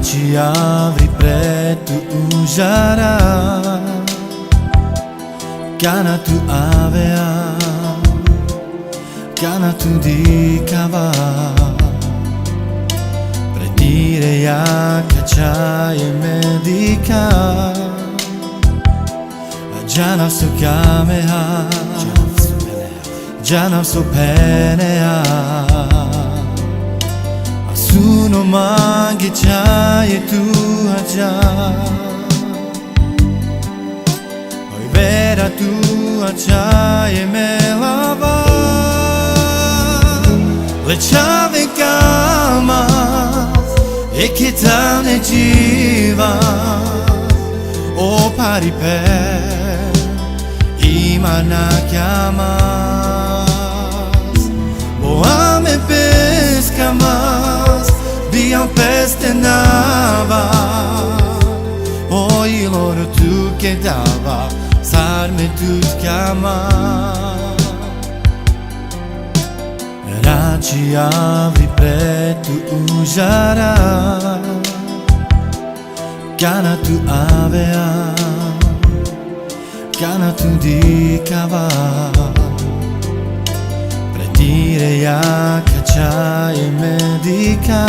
ci avrei preto usarà Kana tu avea Kana tu di cava Predire ya cacciai e medica Jana su kameha Jana su penea Asuno mangi chai e tu aja Oi vera tu achai e me lava Le chave kama E che tane jiva O pari per Imana chiamas Boame pescamas Biam peste nava Oi loro tu che dava Sarme tu chiamas Raci avrei preto usarà Kana tu avea Kana tu di cava Predire ya cacciai e medica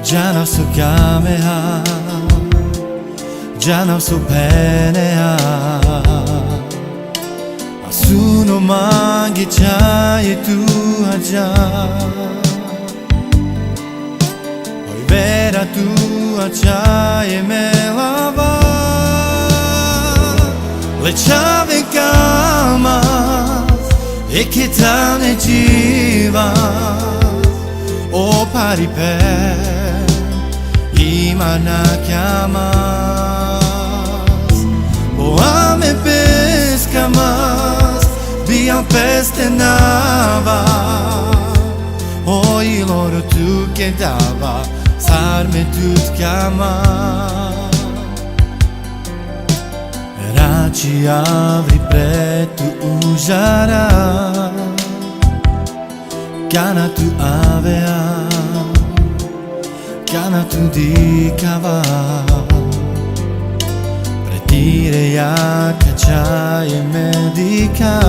Jana su kameha Jana su penea Asuno mangi chai e tu aja Oi vera tu achai e me lava Le chave kama E che tane jiva O pari per Imana chiamas Boame pescamas Biam peste nava Oi loro tu che dava Sarme tu chiamas Ci avrei preto usarà Kana tu avea Kana tu di cava Predire ya cacciai e medica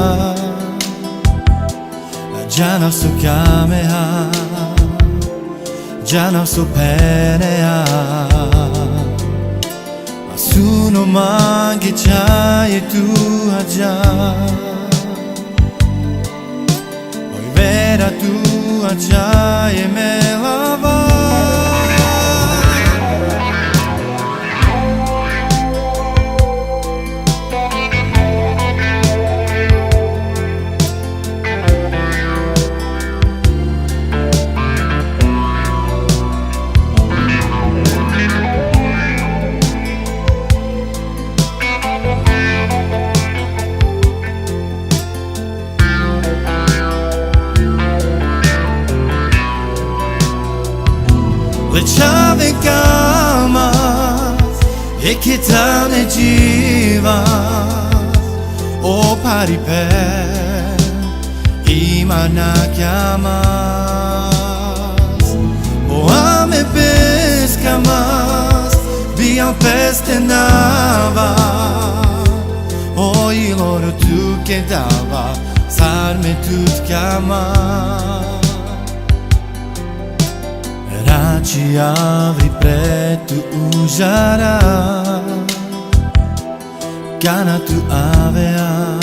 Jana su kameha Jana su penea Asuno mangi chai e tu aja Oi vera tu achai e me lava Le chave kamas E che tane jiva O pari per Imana chiamas Boame pescamas Biam peste nava Oi loro tu che dava Sarme tu chiamas Ci avrei preto usarà Kana tu avea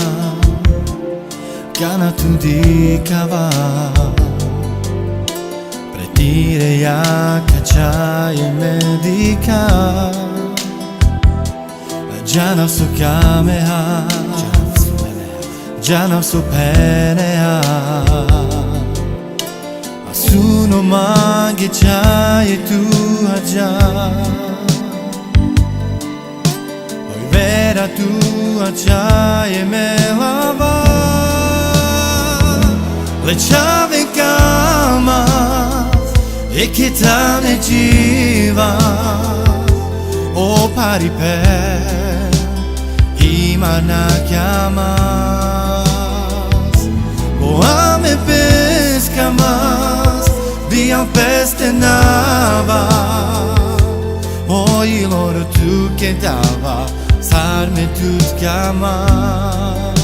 Kana tu di cava Predire ya cacciai e medica Jana su kameha Jana su penea Asuno mangi chai e tu aja Oi vera tu achai e me lava Le chave kamas E che tane jiva O pari per Imana chiamas Boame pescamas Biam peste nava Oilor together Sarme tut kama